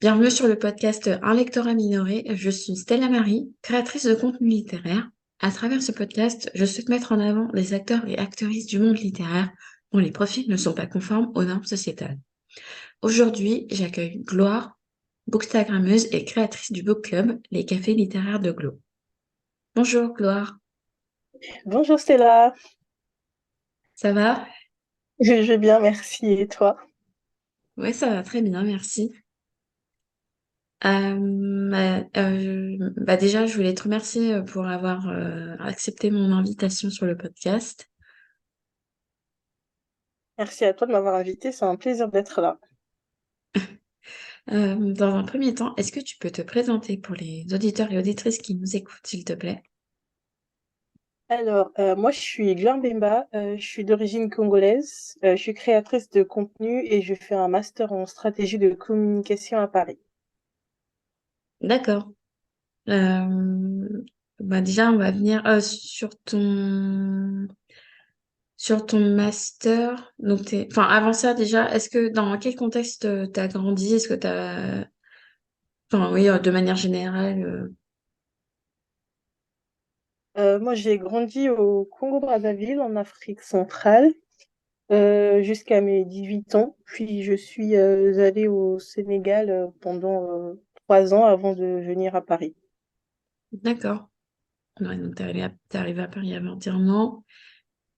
Bienvenue sur le podcast Un lectorat minoré. Je suis Stella Marie, créatrice de contenu littéraire. À travers ce podcast, je souhaite mettre en avant les acteurs et actrices du monde littéraire dont les profils ne sont pas conformes aux normes sociétales. Aujourd'hui, j'accueille Gloire, bookstagrammeuse et créatrice du book club Les Cafés littéraires de Glo. Bonjour Gloire, Bonjour Stella, ça va? je vais bien, merci. Et toi? Ouais, ça va très bien, merci. Déjà, je voulais te remercier pour avoir accepté mon invitation sur le podcast. Merci à toi de m'avoir invité, c'est un plaisir d'être là. Dans un premier temps, est-ce que tu peux te présenter pour les auditeurs et auditrices qui nous écoutent, s'il te plaît? Alors, moi je suis Gloire Bemba, je suis d'origine congolaise, je suis créatrice de contenu et je fais un master en stratégie de communication à Paris. D'accord. Déjà, on va venir sur ton master. Donc, enfin, avant ça, déjà, est-ce que dans quel contexte tu as grandi? Est-ce que tu as... Enfin, oui, de manière générale. Moi j'ai grandi au Congo-Brazzaville, en Afrique centrale, jusqu'à mes 18 ans, puis je suis allée au Sénégal pendant 3 ans avant de venir à Paris. D'accord. Ouais, donc, t'es arrivé à Paris à 21 ans.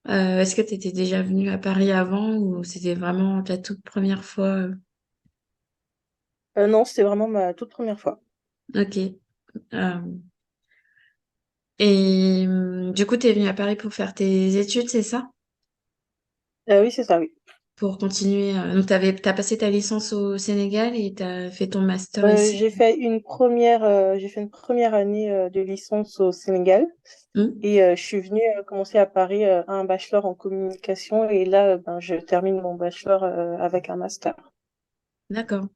Est-ce que tu étais déjà venu à Paris avant ou c'était vraiment ta toute première fois? Non, c'était vraiment ma toute première fois. Ok. Euh, Et du coup, tu es venu à Paris pour faire tes études, c'est ça? Oui, c'est ça, oui. Pour continuer. Donc, t'as passé ta licence au Sénégal et tu as fait ton master ici. J'ai fait une première année de licence au Sénégal Hmm. et je suis venue commencer à Paris un bachelor en communication et là, je termine mon bachelor avec un master. D'accord.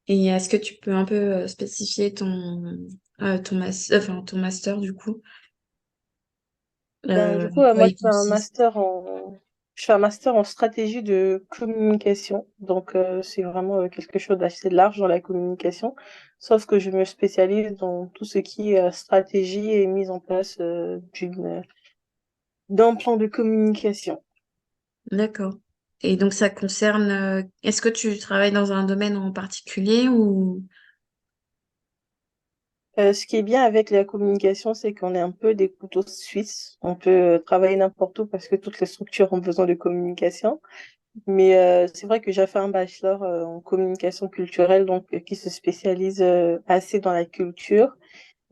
Et est-ce que tu peux un peu spécifier ton master, du coup? Du coup, En quoi moi, il consiste? je fais un master en stratégie de communication. Donc, c'est vraiment quelque chose d'assez large dans la communication. Sauf que je me spécialise dans tout ce qui est stratégie et mise en place d'un plan de communication. D'accord. Et donc, ça concerne... est-ce que tu travailles dans un domaine en particulier ou... Ce qui est bien avec la communication, c'est qu'on est un peu des couteaux suisses. On peut travailler n'importe où parce que toutes les structures ont besoin de communication. Mais c'est vrai que j'ai fait un bachelor en communication culturelle, donc qui se spécialise assez dans la culture.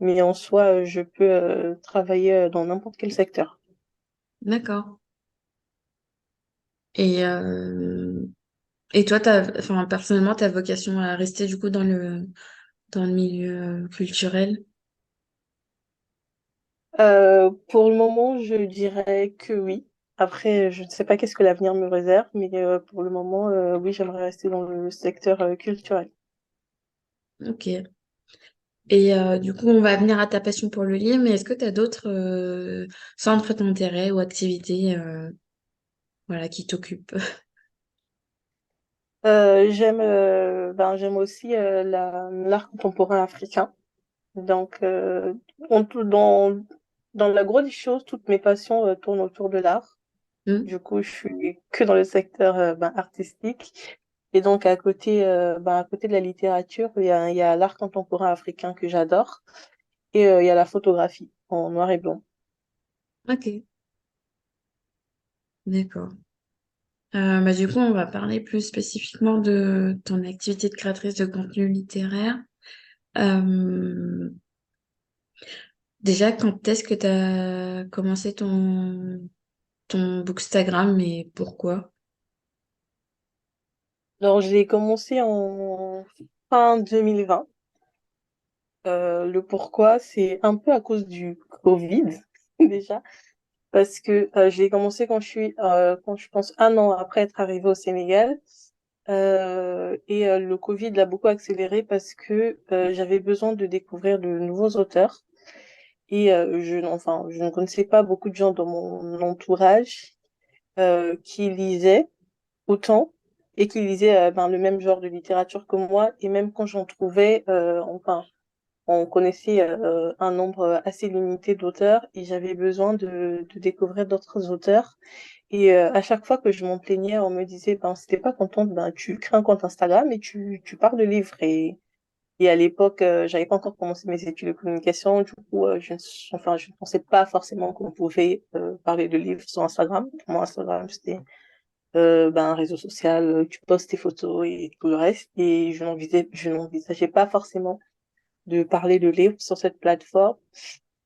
Mais en soi, je peux travailler dans n'importe quel secteur. D'accord. Et, euh, et toi, enfin, personnellement, ta vocation à rester du coup dans le milieu culturel? Pour le moment, je dirais que oui. Après, je ne sais pas qu'est-ce que l'avenir me réserve, mais pour le moment, oui, j'aimerais rester dans le secteur culturel. Ok. Et du coup, on va venir à ta passion pour le livre, mais est-ce que tu as d'autres centres d'intérêt ou activités voilà, qui t'occupent? J'aime aussi l'art contemporain africain. Donc, dans la grosse des choses, toutes mes passions tournent autour de l'art. Hmm. Du coup, je suis que dans le secteur artistique. Et donc, à côté de la littérature, il y a l'art contemporain africain que j'adore. Et il y a la photographie en noir et blanc. Ok, d'accord. Du coup, on va parler plus spécifiquement de ton activité de créatrice de contenu littéraire. Euh, Déjà, quand est-ce que tu as commencé ton Bookstagram et pourquoi? Alors, j'ai commencé en fin 2020. Le pourquoi, c'est un peu à cause du Covid, déjà. Parce que j'ai commencé quand je pense 1 an après être arrivée au Sénégal. Le Covid l'a beaucoup accéléré parce que j'avais besoin de découvrir de nouveaux auteurs. Et je ne connaissais pas beaucoup de gens dans mon entourage qui lisaient autant. et qui lisaient le même genre de littérature que moi. Et même quand j'en trouvais, on connaissait un nombre assez limité d'auteurs et j'avais besoin de découvrir d'autres auteurs. Et à chaque fois que je m'en plaignais, on me disait, si t'es pas contente, tu crées un compte Instagram et tu parles de livres. Et à l'époque, j'avais pas encore commencé mes études de communication. Du coup, je ne pensais pas forcément qu'on pouvait parler de livres sur Instagram. Pour moi, Instagram, c'était un réseau social, tu postes tes photos et tout le reste. Et je n'envisageais pas forcément de parler de livres sur cette plateforme.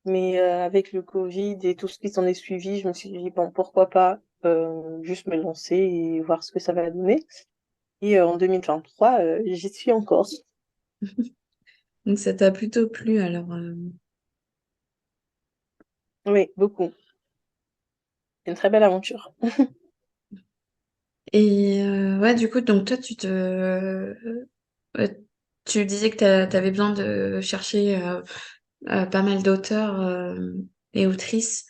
Mais avec le Covid et tout ce qui s'en est suivi, je me suis dit, bon, pourquoi pas juste me lancer et voir ce que ça va donner. Et en 2023, j'y suis encore. Donc ça t'a plutôt plu alors. Oui, beaucoup. C'est une très belle aventure. Et ouais, du coup, donc toi, tu disais que t'avais besoin de chercher pas mal d'auteurs et autrices.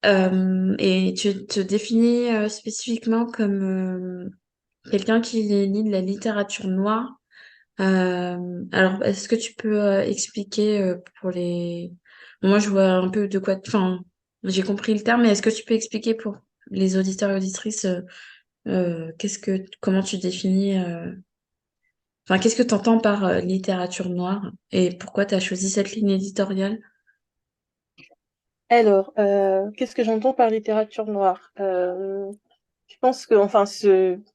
Et tu te définis spécifiquement comme quelqu'un qui lit de la littérature noire. Alors, est-ce que tu peux expliquer pour les... Bon, moi, je vois un peu de quoi... Enfin, j'ai compris le terme, mais est-ce que tu peux expliquer pour les auditeurs et auditrices comment tu définis... Enfin, qu'est-ce que tu entends par littérature noire et pourquoi tu as choisi cette ligne éditoriale? Alors, qu'est-ce que j'entends par littérature noire? Je pense que,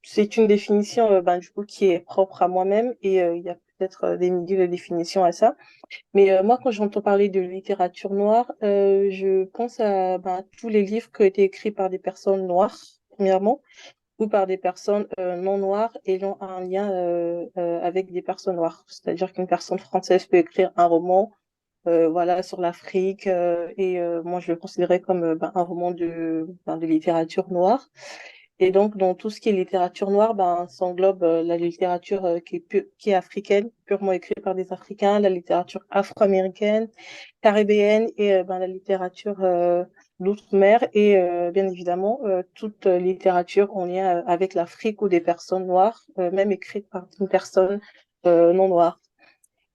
c'est une définition, du coup, qui est propre à moi-même et il y a peut-être des milliers de définitions à ça. Mais moi, quand j'entends parler de littérature noire, je pense à tous les livres qui ont été écrits par des personnes noires, premièrement, ou par des personnes non noires ayant un lien avec des personnes noires. C'est-à-dire qu'une personne française peut écrire un roman voilà, sur l'Afrique. Et moi, je le considérais comme un roman de littérature noire. Et donc, dans tout ce qui est littérature noire, s'englobe la littérature qui est africaine, purement écrite par des Africains, la littérature afro-américaine, caribéenne et la littérature d'outre-mer et bien évidemment toute littérature en lien avec l'Afrique ou des personnes noires, même écrite par une personne non noire.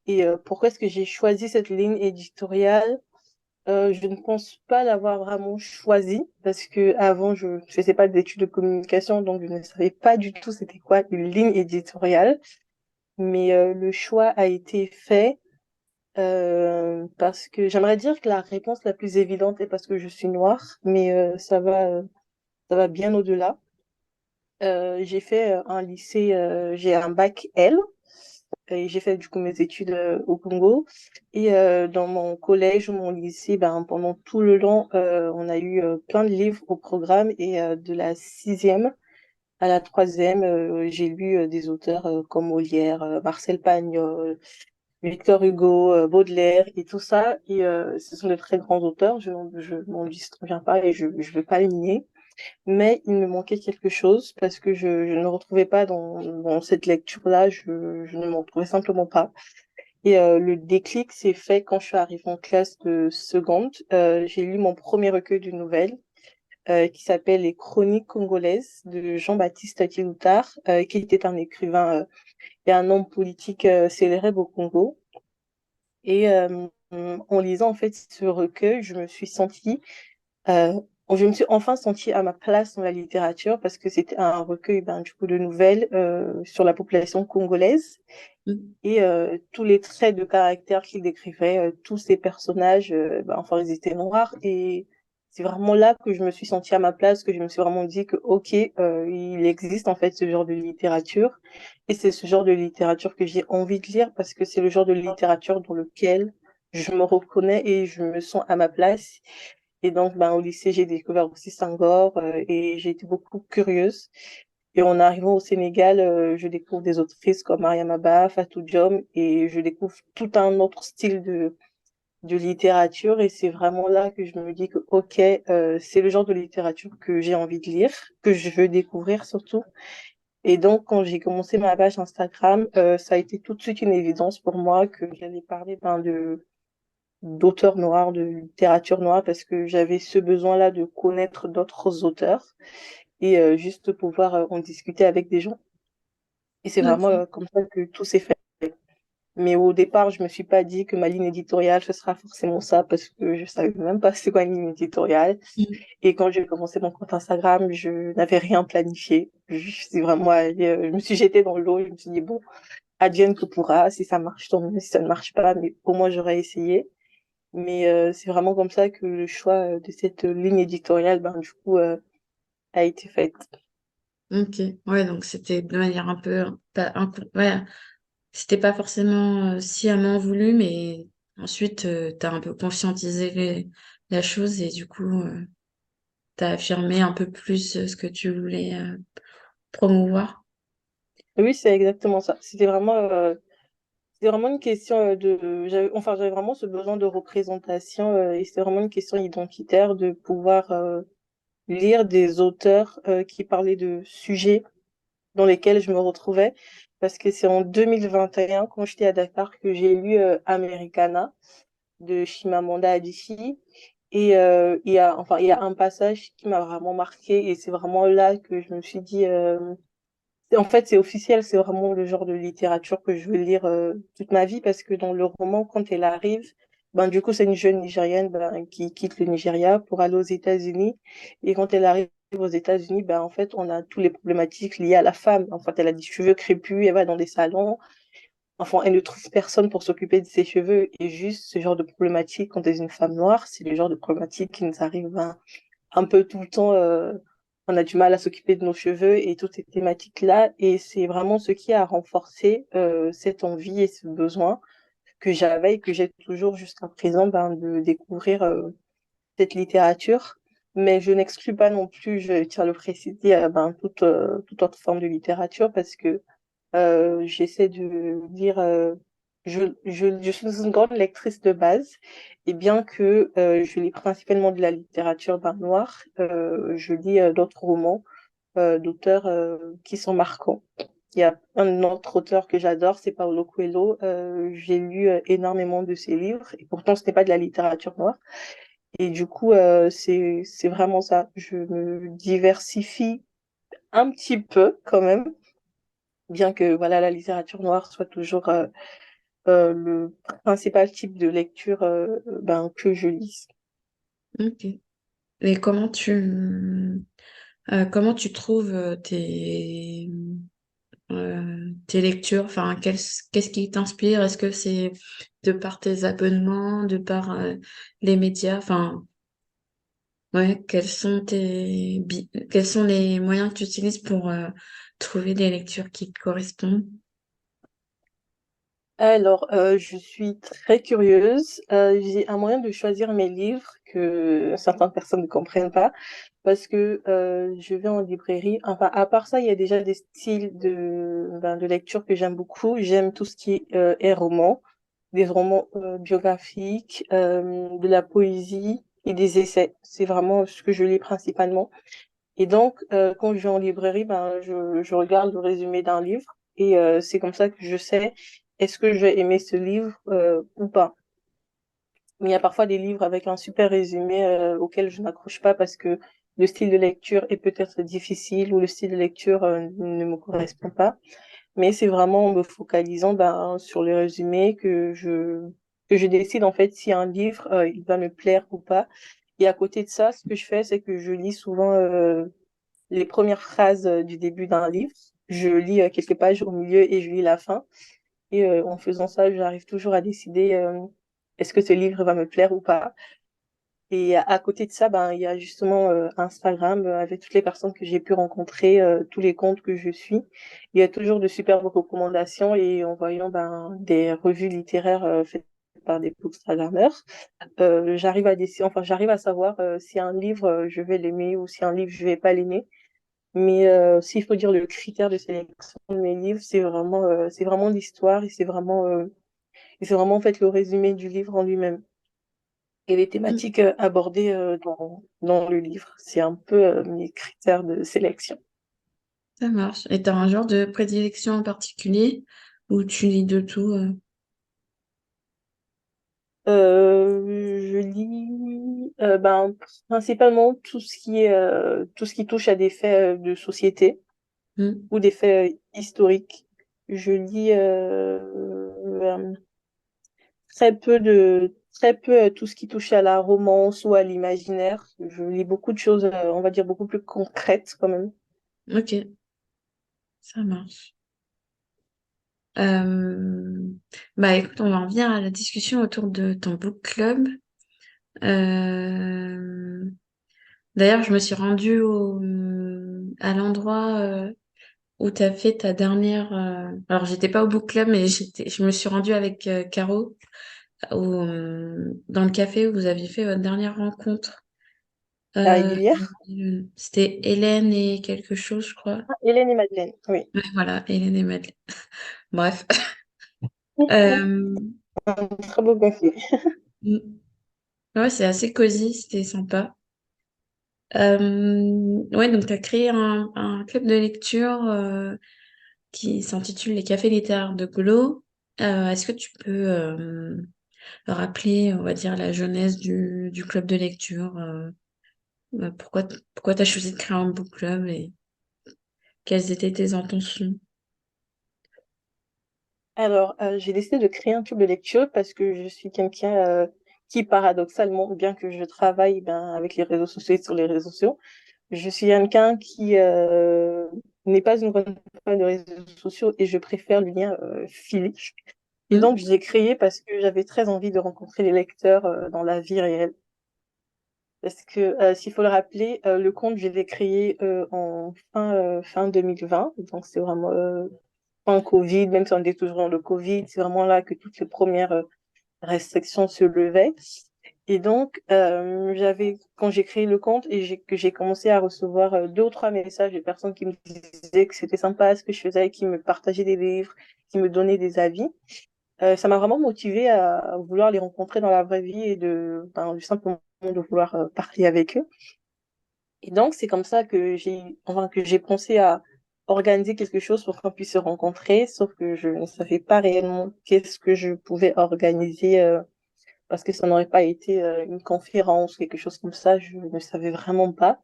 Et pourquoi est-ce que j'ai choisi cette ligne éditoriale? Je ne pense pas l'avoir vraiment choisie parce que avant je ne faisais pas d'études de communication, donc je ne savais pas du tout c'était quoi une ligne éditoriale. Mais le choix a été fait parce que j'aimerais dire que la réponse la plus évidente est parce que je suis noire, mais ça va bien au-delà. J'ai fait un lycée, j'ai un bac L. Et j'ai fait du coup mes études au Congo. Et dans mon collège ou mon lycée, pendant tout le long, on a eu plein de livres au programme. Et de la sixième à la troisième, j'ai lu des auteurs comme Molière, Marcel Pagnol, Victor Hugo, Baudelaire et tout ça. Et ce sont de très grands auteurs, je m'en distingue pas et je ne veux pas les nier. Mais il me manquait quelque chose parce que je ne retrouvais pas dans cette lecture-là, je ne m'en retrouvais simplement pas. Et le déclic s'est fait quand je suis arrivée en classe de seconde. J'ai lu mon premier recueil de nouvelles qui s'appelle Les Chroniques congolaises de Jean-Baptiste Tiloutard, qui était un écrivain et un homme politique célèbre au Congo. Et en lisant en fait ce recueil, euh, je me suis enfin sentie à ma place dans la littérature parce que c'était un recueil du coup de nouvelles sur la population congolaise Mm. et tous les traits de caractère qu'il décrivait, tous ces personnages, ils étaient noirs et c'est vraiment là que je me suis sentie à ma place, que je me suis vraiment dit que ok, il existe en fait ce genre de littérature et c'est ce genre de littérature que j'ai envie de lire parce que c'est le genre de littérature dans lequel je me reconnais et je me sens à ma place. Et donc, au lycée, j'ai découvert aussi Senghor et j'ai été beaucoup curieuse. Et en arrivant au Sénégal, je découvre des autrices comme Mariam Abba, Fatou Diom, et je découvre tout un autre style de littérature. Et c'est vraiment là que je me dis que, ok, c'est le genre de littérature que j'ai envie de lire, que je veux découvrir surtout. Et donc, quand j'ai commencé ma page Instagram, ça a été tout de suite une évidence pour moi que j'allais parler d'auteurs noirs, de littérature noire, parce que j'avais ce besoin-là de connaître d'autres auteurs et juste pouvoir en discuter avec des gens. Et c'est vraiment Ok. comme ça que tout s'est fait. Mais au départ, je me suis pas dit que ma ligne éditoriale, ce sera forcément ça, parce que je savais même pas c'est quoi une ligne éditoriale. Mm. Et quand j'ai commencé mon compte Instagram, je n'avais rien planifié. Je me suis jetée dans l'eau, je me suis dit, bon, advienne que pourra, si ça marche, tant mieux, si ça ne marche pas, mais au moins j'aurais essayé. Mais c'est vraiment comme ça que le choix de cette ligne éditoriale, ben, du coup, a été fait. Ok. Ouais, donc c'était de manière un peu, ouais, c'était pas forcément sciemment voulu, mais ensuite, tu as un peu conscientisé la chose et du coup, tu as affirmé un peu plus ce que tu voulais promouvoir. Oui, c'est exactement ça. C'était vraiment une question j'avais vraiment ce besoin de représentation et c'était vraiment une question identitaire de pouvoir lire des auteurs qui parlaient de sujets dans lesquels je me retrouvais. Parce que c'est en 2021, quand j'étais à Dakar, que j'ai lu Americana de Chimamanda Adichie. Et il y a un passage qui m'a vraiment marqué et c'est vraiment là que je me suis dit, en fait, c'est officiel, c'est vraiment le genre de littérature que je veux lire toute ma vie parce que dans le roman, quand elle arrive, ben, du coup, c'est une jeune Nigérienne ben, qui quitte le Nigeria pour aller aux États-Unis. Et quand elle arrive aux États-Unis, ben, en fait, on a toutes les problématiques liées à la femme. En fait, elle a des cheveux crépus, elle va dans des salons. Enfin, elle ne trouve personne pour s'occuper de ses cheveux. Et juste ce genre de problématique, quand elle est une femme noire, c'est le genre de problématique qui nous arrive ben, un peu tout le temps. On a du mal à s'occuper de nos cheveux et toutes ces thématiques-là. Et c'est vraiment ce qui a renforcé cette envie et ce besoin que j'avais et que j'ai toujours jusqu'à présent ben, de découvrir cette littérature. Mais je n'exclus pas non plus, je tiens à le préciser, ben, toute autre forme de littérature parce que j'essaie de lire. Je suis une grande lectrice de base, et bien que je lis principalement de la littérature ben, noire, je lis d'autres romans d'auteurs qui sont marquants. Il y a un autre auteur que j'adore, c'est Paulo Coelho. J'ai lu énormément de ses livres, et pourtant ce n'est pas de la littérature noire. Et du coup, c'est vraiment ça. Je me diversifie un petit peu quand même, bien que voilà la littérature noire soit toujours le principal type de lecture ben, que je lis. Ok. Et comment tu trouves tes lectures? Enfin, qu'est-ce qui t'inspire? Est-ce que c'est de par tes abonnements, de par les médias? Enfin, ouais, quels sont les moyens que tu utilises pour trouver des lectures qui te correspondent? Alors, je suis très curieuse. J'ai un moyen de choisir mes livres que certaines personnes ne comprennent pas parce que je vais en librairie. Enfin, à part ça, il y a déjà des styles de lecture que j'aime beaucoup. J'aime tout ce qui est roman, des romans biographiques, de la poésie et des essais. C'est vraiment ce que je lis principalement. Et donc, quand je vais en librairie, ben, je regarde le résumé d'un livre et c'est comme ça que je sais est-ce que je vais aimer ce livre ou pas. Mais il y a parfois des livres avec un super résumé auquel je n'accroche pas parce que le style de lecture est peut-être difficile ou le style de lecture ne me correspond pas. Mais c'est vraiment en me focalisant ben, sur le résumé que je décide en fait si un livre il va me plaire ou pas. Et à côté de ça, ce que je fais, c'est que je lis souvent les premières phrases du début d'un livre. Je lis quelques pages au milieu et je lis la fin. Et en faisant ça, j'arrive toujours à décider est-ce que ce livre va me plaire ou pas. Et à côté de ça, ben, il y a justement Instagram avec toutes les personnes que j'ai pu rencontrer, tous les comptes que je suis. Il y a toujours de superbes recommandations et en voyant ben, des revues littéraires faites par des bookstagrammeurs, j'arrive à savoir si un livre je vais l'aimer ou si un livre je vais pas l'aimer. Mais s'il faut dire le critère de sélection de mes livres, c'est vraiment l'histoire et c'est vraiment en fait le résumé du livre en lui-même et les Hmm, thématiques abordées dans le livre. C'est un peu mes critères de sélection. ça marche. Et t'as un genre de prédilection en particulier ou tu lis de tout? Je lis ben, principalement tout ce qui touche à des faits de société Hmm. ou des faits historiques. Je lis très peu tout ce qui touche à la romance ou à l'imaginaire. Je lis beaucoup de choses, on va dire, beaucoup plus concrètes quand même. Ok, ça marche. Euh, Bah écoute, on va en venir à la discussion autour de ton book club. Euh, D'ailleurs, je me suis rendue à l'endroit où tu as fait ta dernière. Alors, j'étais pas au book club, mais je me suis rendue avec Caro dans le café où vous aviez fait votre dernière rencontre. La Euh, régulière? C'était Hélène et quelque chose, je crois. Ah, Hélène et Madeleine, oui. Ouais, voilà, Hélène et Madeleine. Bref. Euh, Un très beau café. ouais, c'est assez cosy, c'était sympa. Ouais, donc tu as créé un club de lecture qui s'intitule Les Cafés littéraires de Glo. Est-ce que tu peux rappeler, on va dire, la jeunesse du club de lecture pourquoi tu as choisi de créer un book club et quelles étaient tes intentions? Alors, j'ai décidé de créer un club de lecture parce que je suis quelqu'un qui, paradoxalement, bien que je travaille ben, avec les réseaux sociaux et sur les réseaux sociaux, je suis quelqu'un qui n'est pas une grande fan de réseaux sociaux et je préfère le lien physique. Et Hmm. donc, je l'ai créé parce que j'avais très envie de rencontrer les lecteurs dans la vie réelle. Parce que, s'il faut le rappeler, le compte, je l'ai créé en fin 2020. Donc, c'est vraiment fin Covid, même si on est toujours dans le Covid, c'est vraiment là que toutes les premières restrictions se levaient. Et donc, quand j'ai créé le compte et que j'ai commencé à recevoir 2 ou 3 messages de personnes qui me disaient que c'était sympa ce que je faisais, qui me partageaient des livres, qui me donnaient des avis, ça m'a vraiment motivée à vouloir les rencontrer dans la vraie vie et simplement de vouloir parler avec eux. Et donc, c'est comme ça que j'ai pensé à organiser quelque chose pour qu'on puisse se rencontrer, sauf que je ne savais pas réellement qu'est-ce que je pouvais organiser, parce que ça n'aurait pas été une conférence, quelque chose comme ça, je ne savais vraiment pas.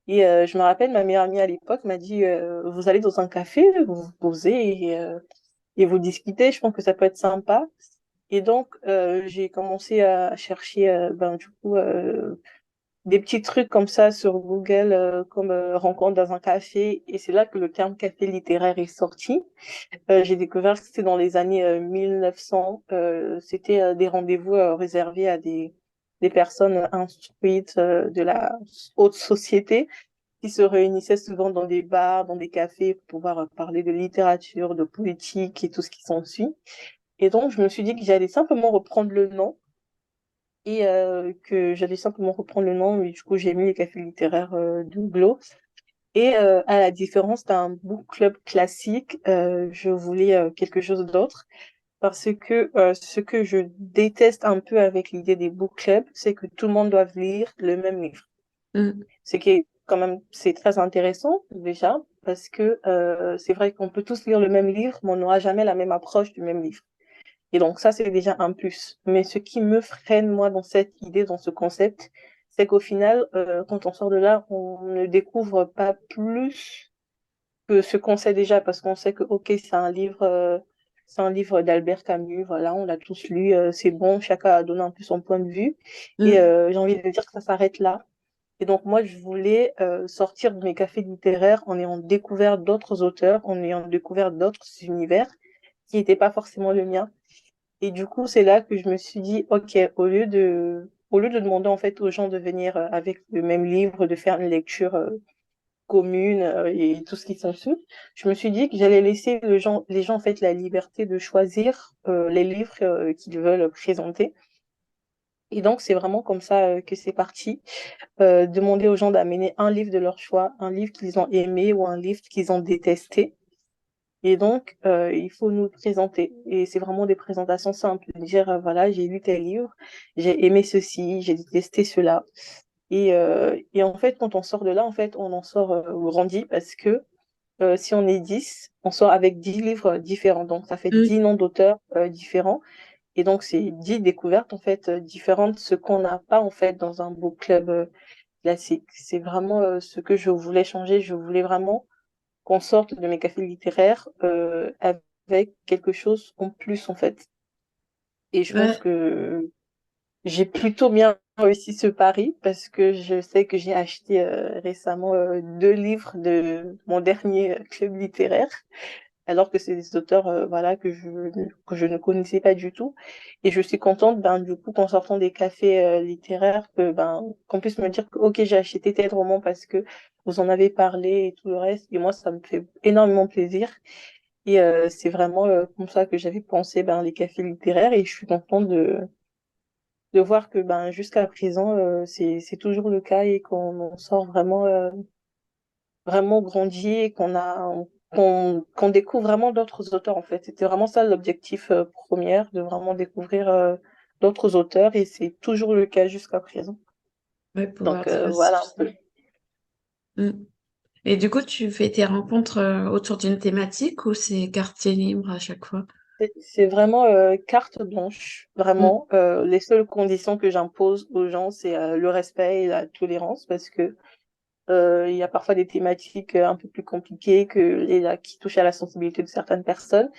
Et je me rappelle, ma meilleure amie à l'époque m'a dit, vous allez dans un café, vous vous posez et vous discutez, je pense que ça peut être sympa. Et donc, j'ai commencé à chercher, des petits trucs comme ça sur Google, comme rencontre dans un café. Et c'est là que le terme café littéraire est sorti. J'ai découvert que c'était dans les années 1900. C'était des rendez-vous réservés à des personnes instruites de la haute société qui se réunissaient souvent dans des bars, dans des cafés pour pouvoir parler de littérature, de politique et tout ce qui s'ensuit. Et donc, je me suis dit que j'allais simplement reprendre le nom et que j'allais simplement reprendre le nom. Et du coup, j'ai mis les cafés littéraires de Glo. Et à la différence d'un book club classique, je voulais quelque chose d'autre parce que ce que je déteste un peu avec l'idée des book clubs, c'est que tout le monde doit lire le même livre. Hmm. Ce qui est quand même, c'est très intéressant déjà parce que c'est vrai qu'on peut tous lire le même livre, mais on n'aura jamais la même approche du même livre. Et donc ça, c'est déjà un plus. Mais ce qui me freine, moi, dans cette idée, dans ce concept, c'est qu'au final, quand on sort de là, on ne découvre pas plus que ce qu'on sait déjà, parce qu'on sait que, ok, c'est un livre d'Albert Camus, voilà, on l'a tous lu, c'est bon, chacun a donné un peu son point de vue. Et Hmm. j'ai envie de dire que ça s'arrête là. Et donc moi, je voulais sortir de mes cafés littéraires en ayant découvert d'autres auteurs, en ayant découvert d'autres univers qui n'étaient pas forcément le mien. Et du coup, c'est là que je me suis dit, OK, au lieu de demander en fait aux gens de venir avec le même livre, de faire une lecture commune et tout ce qui s'ensuit, je me suis dit que j'allais laisser les gens en fait la liberté de choisir les livres qu'ils veulent présenter. Et donc, c'est vraiment comme ça que c'est parti. Demander aux gens d'amener un livre de leur choix, un livre qu'ils ont aimé ou un livre qu'ils ont détesté. Et donc, il faut nous présenter. Et c'est vraiment des présentations simples. Dire, voilà, j'ai lu tel livre, j'ai aimé ceci, j'ai détesté cela. Et en fait, quand on sort de là, en fait, on en sort grandi parce que si on est 10, on sort avec 10 livres différents. Donc, ça fait Hmm. 10 noms d'auteurs différents. Et donc, c'est 10 découvertes, en fait, différentes, ce qu'on n'a pas, en fait, dans un book club classique. C'est vraiment ce que je voulais changer. Je voulais vraiment qu'on sorte de mes cafés littéraires avec quelque chose en plus, en fait. Et je pense Ouais, que j'ai plutôt bien réussi ce pari parce que je sais que j'ai acheté récemment 2 livres de mon dernier club littéraire, alors que c'est des auteurs voilà que je ne connaissais pas du tout. Et je suis contente ben du coup qu'en sortant des cafés littéraires que ben qu'on puisse me dire que ok j'ai acheté tel roman parce que vous en avez parlé et tout le reste. Et moi ça me fait énormément plaisir. Et c'est vraiment comme ça que j'avais pensé ben les cafés littéraires et je suis contente de voir que ben jusqu'à présent c'est toujours le cas et qu'on en sort vraiment vraiment grandi et qu'on découvre vraiment d'autres auteurs en fait. C'était vraiment ça l'objectif premier, de vraiment découvrir d'autres auteurs et c'est toujours le cas jusqu'à présent. ouais, pouvoir Donc voilà un peu. diversifier. Mm. Et du coup, tu fais tes rencontres autour d'une thématique ou c'est quartier libre à chaque fois? C'est vraiment carte blanche, Mm. vraiment. Les seules conditions que j'impose aux gens, c'est le respect et la tolérance parce que il y a parfois des thématiques un peu plus compliquées qui touchent à la sensibilité de certaines personnes.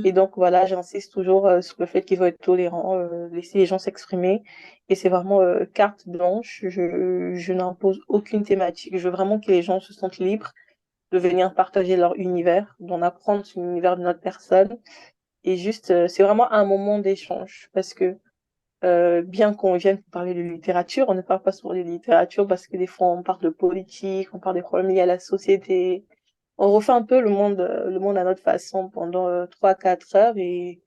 Et Mm. donc voilà, j'insiste toujours sur le fait qu'il faut être tolérant, laisser les gens s'exprimer. Et c'est vraiment carte blanche. Je n'impose aucune thématique. Je veux vraiment que les gens se sentent libres de venir partager leur univers, d'en apprendre sur l'univers d'une autre personne. Et juste, c'est vraiment un moment d'échange parce que bien qu'on vienne parler de littérature, on ne parle pas sur de littérature parce que des fois on parle de politique, on parle des problèmes liés à la société. On refait un peu le monde à notre façon pendant 3, 4 heures et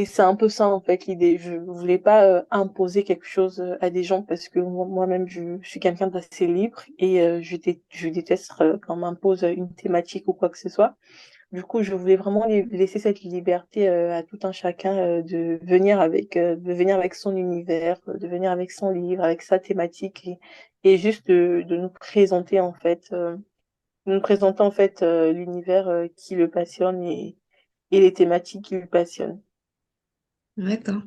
c'est un peu ça en fait l'idée. Je voulais pas imposer quelque chose à des gens parce que moi-même je suis quelqu'un d'assez libre et je déteste quand on m'impose une thématique ou quoi que ce soit. Du coup, je voulais vraiment laisser cette liberté à tout un chacun de venir avec son univers, de venir avec son livre, avec sa thématique et juste de nous présenter en fait, l'univers qui le passionne et les thématiques qui le passionnent. D'accord.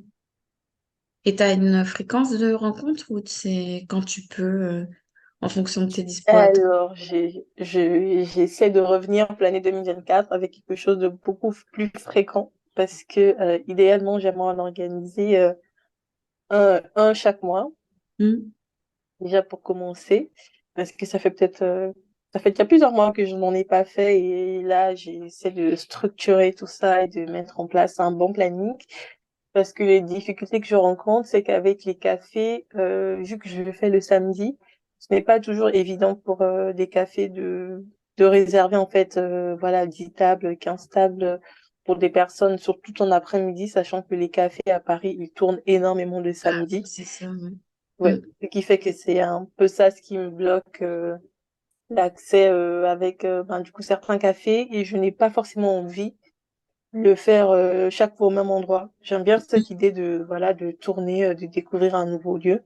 Et tu as une fréquence de rencontre ou c'est quand tu peux, en fonction de tes dispos à toi? Alors, j'essaie de revenir pour l'année 2024 avec quelque chose de beaucoup plus fréquent parce que idéalement, j'aimerais en organiser un chaque mois. Mm. Déjà pour commencer, parce que ça fait déjà plusieurs mois que je n'en ai pas fait et là, j'essaie de structurer tout ça et de mettre en place un bon planning. Parce que les difficultés que je rencontre, c'est qu'avec les cafés, vu que je le fais le samedi, ce n'est pas toujours évident pour des cafés de réserver en fait, voilà, 10 tables, 15 tables pour des personnes, surtout en après-midi, sachant que les cafés à Paris, ils tournent énormément le Ah oui, samedi. c'est ça, ouais. Ouais, Mm. ce qui fait que c'est un peu ça ce qui me bloque l'accès avec ben, du coup certains cafés et je n'ai pas forcément envie de le faire chaque fois au même endroit. J'aime bien cette idée de voilà de tourner, de découvrir un nouveau lieu.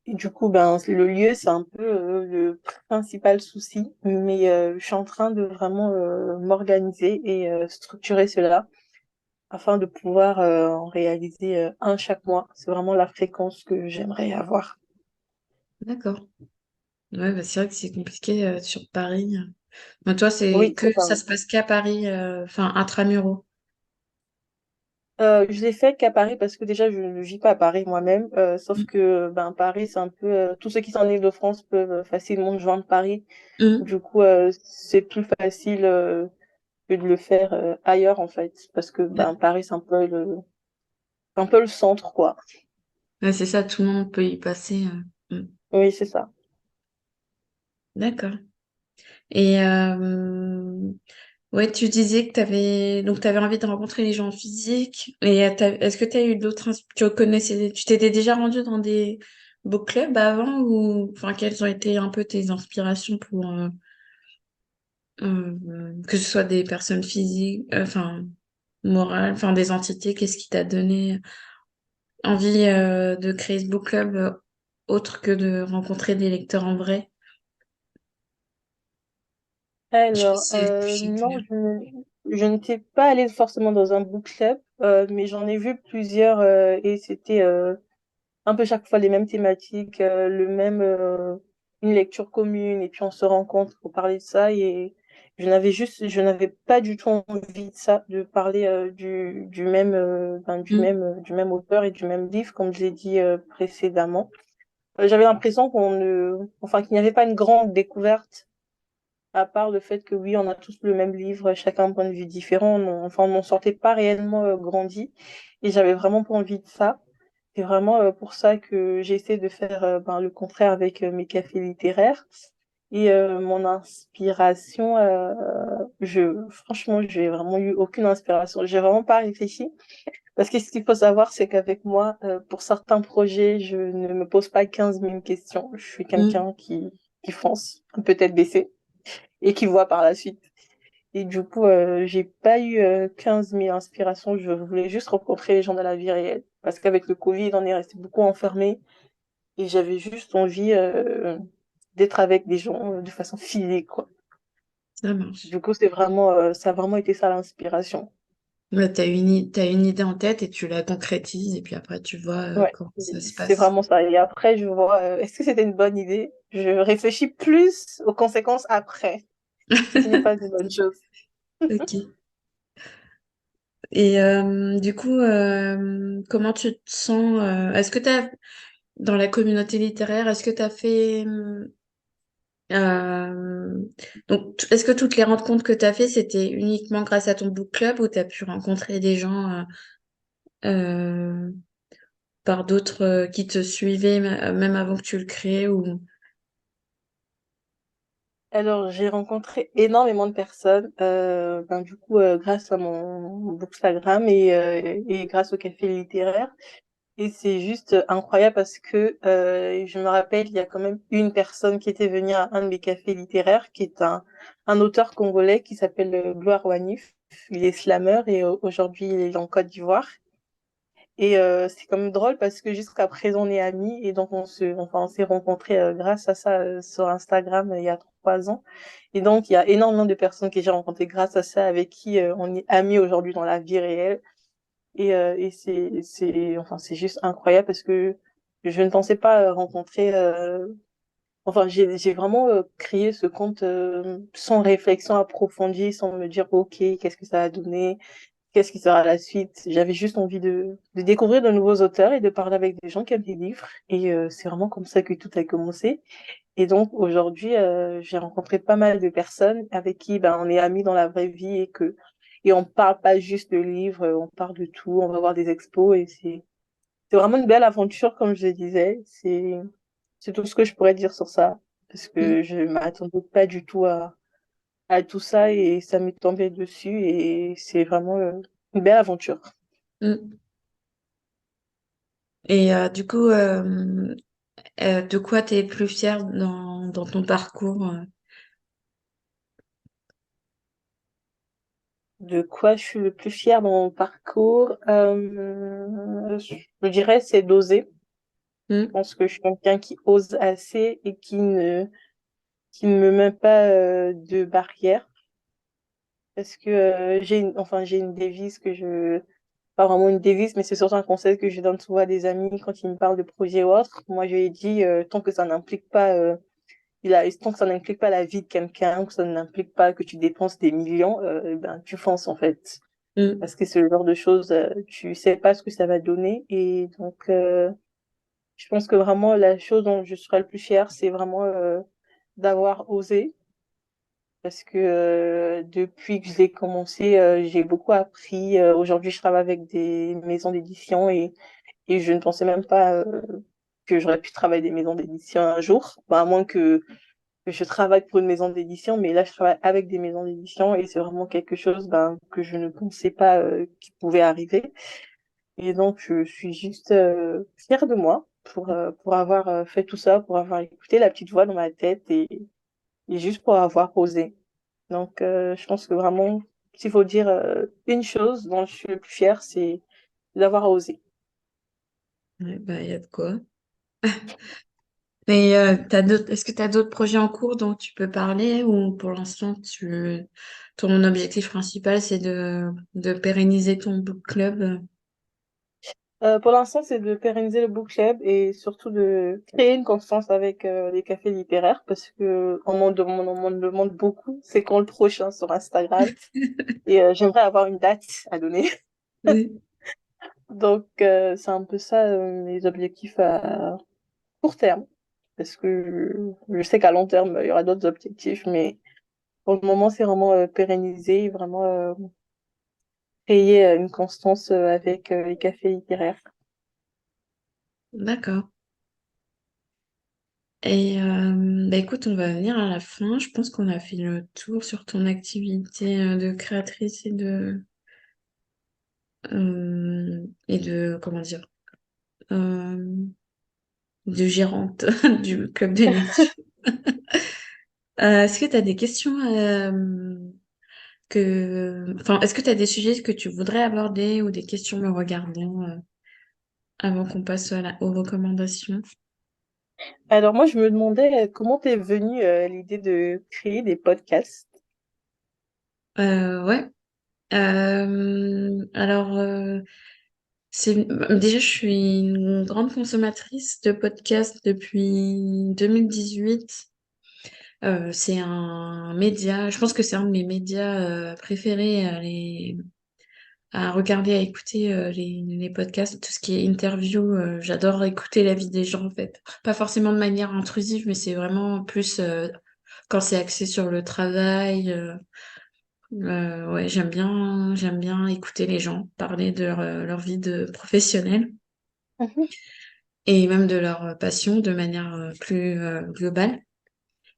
Et du coup ben le lieu c'est un peu le principal souci, mais je suis en train de vraiment m'organiser et structurer cela afin de pouvoir en réaliser un chaque mois. C'est vraiment la fréquence que j'aimerais avoir. D'accord. Ouais, bah, c'est vrai que c'est compliqué sur Paris. Mais toi, Oui, c'est que c'est ça. ça se passe qu'à Paris, enfin, intramuros. Je l'ai fait qu'à Paris parce que déjà je ne vis pas à Paris moi-même, sauf Mm. que ben Paris c'est un peu tous ceux qui sont en Île-de-France peuvent facilement joindre Paris. Mm. Du coup c'est plus facile que de le faire ailleurs en fait parce que Ouais. ben Paris c'est un peu le centre quoi. Ouais, c'est ça, tout le monde peut y passer. Mm. Oui, c'est ça. D'accord. Et ouais, tu disais que tu avais envie de rencontrer les gens physiques. Et est-ce que tu as eu tu t'étais déjà rendu dans des book clubs avant ou enfin quelles ont été un peu tes inspirations pour que ce soit des personnes physiques, enfin morales, enfin des entités, qu'est-ce qui t'a donné envie de créer ce book club autre que de rencontrer des lecteurs en vrai? Je sais pas Alors si je sais non, plus. je n'étais pas allée forcément dans un book club, mais j'en ai vu plusieurs et c'était un peu chaque fois les mêmes thématiques, une lecture commune, et puis on se rencontre pour parler de ça. Je n'avais pas du tout envie de ça, de parler Mm, du même auteur et du même livre, comme je l'ai dit précédemment. J'avais l'impression enfin, qu'il n'y avait pas une grande découverte, à part le fait que oui, on a tous le même livre, chacun un point de vue différent. Enfin, on n'en sortait pas réellement grandi, et j'avais vraiment pas envie de ça. C'est vraiment pour ça que j'ai essayé de faire le contraire avec mes cafés littéraires. Et mon inspiration, franchement, j'ai vraiment eu aucune inspiration. J'ai vraiment pas réfléchi. Parce que ce qu'il faut savoir, c'est qu'avec moi, pour certains projets, je ne me pose pas 15 000 questions. Je suis mm. quelqu'un qui fonce, un peu tête baissée, et qui voit par la suite. Et du coup, j'ai pas eu 15 000 inspirations. Je voulais juste rencontrer les gens dans la vie réelle. Parce qu'avec le Covid, on est resté beaucoup enfermés. Et j'avais juste envie d'être avec des gens de façon physique, quoi. Ça marche. Du coup, ça a vraiment été ça l'inspiration. Ouais, t'as une idée en tête et tu la concrétises et puis après tu vois Ouais, comment ça se c'est passe. vraiment ça. Et après, je vois, est-ce que c'était une bonne idée? Je réfléchis plus aux conséquences après, ce qui n'est pas une bonne chose. Ok. Et du coup, comment tu te sens est-ce que dans la communauté littéraire, est-ce que tu as fait euh, donc est-ce que toutes les rencontres que tu as fait, c'était uniquement grâce à ton book club ou tu as pu rencontrer des gens euh, par d'autres qui te suivaient même avant que tu le crées ou Alors, j'ai rencontré énormément de personnes, du coup, grâce à mon Bookstagram et grâce au café littéraire. Et c'est juste incroyable parce que je me rappelle, il y a quand même une personne qui était venue à un de mes cafés littéraires, qui est un auteur congolais qui s'appelle Gloire Wanif. Il est slameur et aujourd'hui il est en Côte d'Ivoire. Et c'est quand même drôle parce que jusqu'à présent on est amis et donc on s'est rencontrés grâce à ça sur Instagram il y a 3 ans. Et donc il y a énormément de personnes que j'ai rencontrées grâce à ça avec qui on est amis aujourd'hui dans la vie réelle. Et c'est juste incroyable parce que je ne pensais pas rencontrer. Enfin, j'ai vraiment créé ce compte sans réflexion approfondie, sans me dire, OK, qu'est-ce que ça a donné? Qu'est-ce qui sera la suite? J'avais juste envie de découvrir de nouveaux auteurs et de parler avec des gens qui aiment les livres. Et c'est vraiment comme ça que tout a commencé. Et donc aujourd'hui, j'ai rencontré pas mal de personnes avec qui ben, on est amis dans la vraie vie et on parle pas juste de livres, on parle de tout, on va voir des expos et c'est vraiment une belle aventure, comme je le disais. C'est tout ce que je pourrais dire sur ça. Parce Mm, que je m'attendais pas du tout à tout ça et ça m'est tombé dessus et c'est vraiment une belle aventure. mm. Et du coup, de quoi tu es plus fière dans ton parcours De quoi je suis le plus fière dans mon parcours, je dirais c'est d'oser. Je Mm, pense que je suis quelqu'un qui ose assez et qui ne me met pas de barrières. Parce que j'ai une devise pas vraiment une devise, mais c'est surtout un conseil que je donne souvent à des amis quand ils me parlent de projets ou autres. Moi, je lui ai dit, tant que ça n'implique pas la vie de quelqu'un, que ça n'implique pas que tu dépenses des millions, ben, tu fonces, en fait. mm, Parce que c'est le genre de choses, tu sais pas ce que ça va donner. Et donc, je pense que vraiment, la chose dont je serais le plus fière, c'est vraiment, d'avoir osé. Parce que depuis que je l'ai commencé, j'ai beaucoup appris. Aujourd'hui, je travaille avec des maisons d'édition et je ne pensais même pas que j'aurais pu travailler des maisons d'édition un jour. Bah, à moins que je travaille pour une maison d'édition, mais là, je travaille avec des maisons d'édition et c'est vraiment quelque chose ben, que je ne pensais pas qui pouvait arriver. Et donc, je suis juste fière de moi pour avoir fait tout ça, pour avoir écouté la petite voix dans ma tête et juste pour avoir osé. Donc, je pense que vraiment, s'il faut dire une chose dont je suis le plus fière, c'est d'avoir osé. ouais, bah, il y a de quoi. Mais est-ce que tu as d'autres projets en cours dont tu peux parler ou pour l'instant, ton objectif principal, c'est de pérenniser ton book club? Pour l'instant, c'est de pérenniser le book club et surtout de créer une constance avec les cafés littéraires parce que on m'en demande beaucoup. C'est quand le prochain sur Instagram et j'aimerais avoir une date à donner. Oui. Donc, c'est un peu ça les objectifs à court terme parce que je sais qu'à long terme, il y aura d'autres objectifs, mais pour le moment, c'est vraiment pérenniser, vraiment créer une constance avec les cafés littéraires. D'accord. Et bah écoute, on va venir à la fin. Je pense qu'on a fait le tour sur ton activité de créatrice et de comment dire euh, de gérante du club de lecture. Est-ce que tu as des questions enfin, est-ce que tu as des sujets que tu voudrais aborder ou des questions me regardant avant qu'on passe aux recommandations? Alors moi, je me demandais comment t'es venue l'idée de créer des podcasts. Ouais. Alors, déjà, je suis une grande consommatrice de podcasts depuis 2018. C'est un média, je pense que c'est un de mes médias préférés à regarder, à écouter les podcasts, tout ce qui est interview. J'adore écouter la vie des gens en fait. Pas forcément de manière intrusive, mais c'est vraiment plus quand c'est axé sur le travail. Ouais, j'aime bien écouter les gens parler de leur vie de professionnelle Mhm. et même de leur passion de manière plus globale.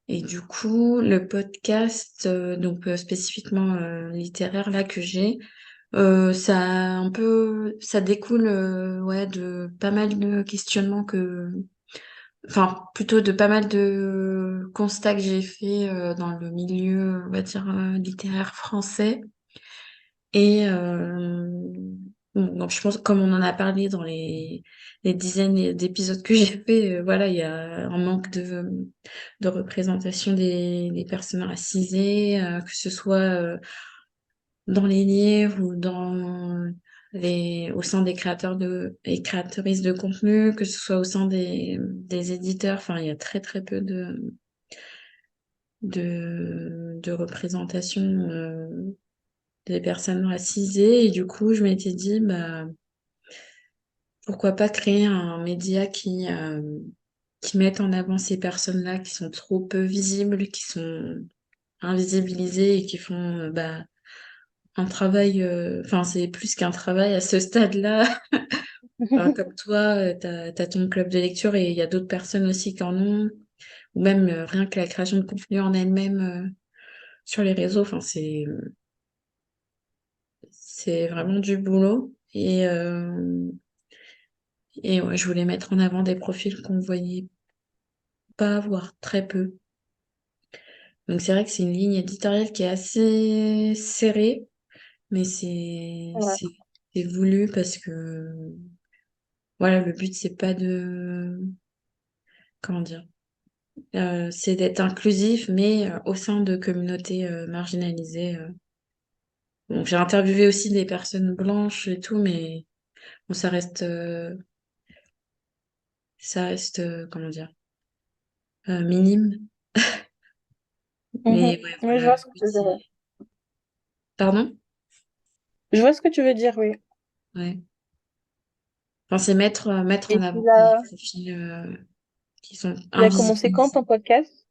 Et du coup, le podcast, donc spécifiquement littéraire là que j'ai, ça découle ouais de pas mal de questionnements enfin plutôt de pas mal de constats que j'ai fait dans le milieu, on va dire littéraire français. Et bon, donc je pense, comme on en a parlé dans les dizaines d'épisodes que j'ai fait, voilà, il y a un manque de représentation des personnes racisées, que ce soit dans les livres ou au sein des créateurs et créatrices de contenu, que ce soit au sein des éditeurs. Enfin, il y a très très peu de représentation des personnes racisées. Et du coup, je m'étais dit, bah, pourquoi pas créer un média qui mette en avant ces personnes-là qui sont trop peu visibles, qui sont invisibilisées et qui font bah, un travail, enfin, c'est plus qu'un travail à ce stade-là. Enfin, comme toi, t'as ton club de lecture et il y a d'autres personnes aussi qui en ont, ou même rien que la création de contenu en elle-même sur les réseaux, enfin, c'est vraiment du boulot. Et ouais, je voulais mettre en avant des profils qu'on voyait pas, voire très peu. Donc c'est vrai que c'est une ligne éditoriale qui est assez serrée, mais Ouais. c'est voulu parce que voilà, le but c'est pas de comment dire, c'est d'être inclusif, mais au sein de communautés marginalisées. Donc j'ai interviewé aussi des personnes blanches et tout, mais bon, ça reste comment dire, minime. Mhm. Mais ouais, Oui, je voilà, le vois ce que but tu veux dire. Ouais. c'est. Pardon? Je vois ce que tu veux dire, oui. Ouais. Enfin, c'est mettre Et en tu avant des l'as, profils qui sont il a commencé quand invisibilisés. ton podcast?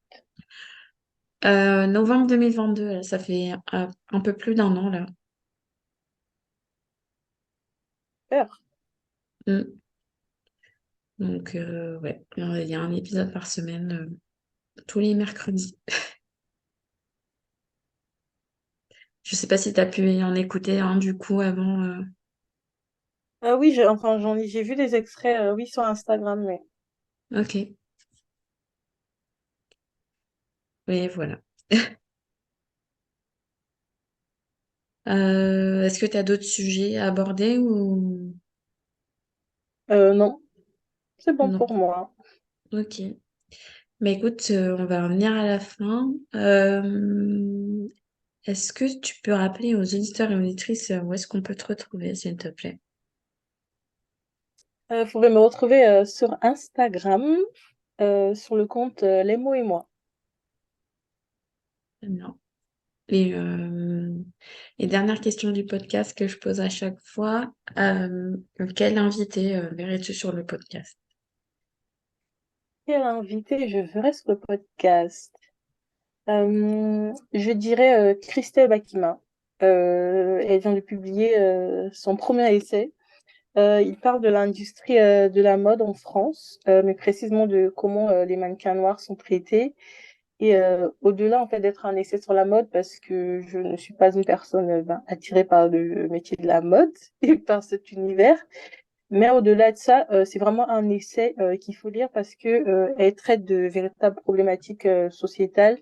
Novembre 2022, là, ça fait un peu plus d'un an là. Super. Mm. Donc, ouais, il y a un épisode par semaine, tous les mercredis. Je sais pas si tu as pu en écouter un du coup avant. Ah oui, j'ai vu des extraits, oui, sur Instagram, mais. Ok, oui, voilà. Est-ce que tu as d'autres sujets à aborder ou Non, c'est bon non? pour moi. Ok. Mais écoute, on va revenir à la fin. Est-ce que tu peux rappeler aux auditeurs et auditrices où est-ce qu'on peut te retrouver, s'il te plaît? Vous pouvez me retrouver sur Instagram, sur le compte Les mots et moi. Non. Et dernière question du podcast que je pose à chaque fois, quel invité verrais-tu sur le podcast? Quel invité je ferai sur le podcast? Je dirais Christelle Bakima. Elle vient de publier son premier essai. Il parle de l'industrie de la mode en France, mais précisément de comment les mannequins noirs sont traités. Et au-delà en fait d'être un essai sur la mode, parce que je ne suis pas une personne attirée par le métier de la mode et par cet univers, mais au-delà de ça, c'est vraiment un essai qu'il faut lire parce que elle traite de véritables problématiques sociétales,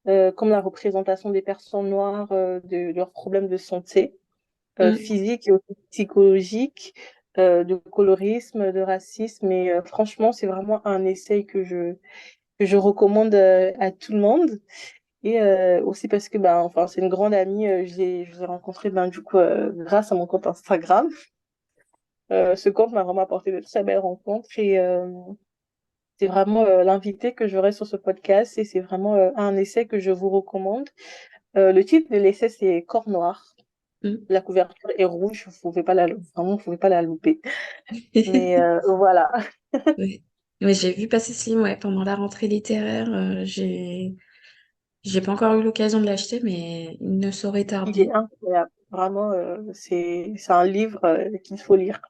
comme la représentation des personnes noires, de leurs problèmes de santé Hmm. physique et aussi psychologique, de colorisme, de racisme. Et franchement, c'est vraiment un essai que je recommande à tout le monde. Et aussi parce que ben, enfin, c'est une grande amie, je l'ai rencontrée ben, du coup, grâce à mon compte Instagram. Ce compte m'a vraiment apporté de très belles rencontres et c'est vraiment l'invité que j'aurai sur ce podcast et c'est vraiment un essai que je vous recommande. Le titre de l'essai, c'est Corps noir. Hmm. La couverture est rouge, vraiment, vous pouvez pas la louper. Mais voilà. Ouais. Ouais, j'ai vu passer ce livre ouais, pendant la rentrée littéraire. J'ai pas encore eu l'occasion de l'acheter, mais il ne saurait Il est tarder. incroyable. Vraiment, c'est un livre qu'il faut lire.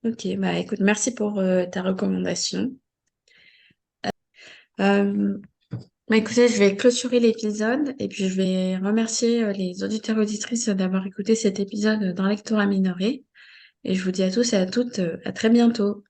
Ok, bah écoute, merci pour ta recommandation. Euh, Bah écoutez, je vais clôturer l'épisode et puis je vais remercier les auditeurs et auditrices d'avoir écouté cet épisode d'un lectorat minoré. Et je vous dis à tous et à toutes à très bientôt.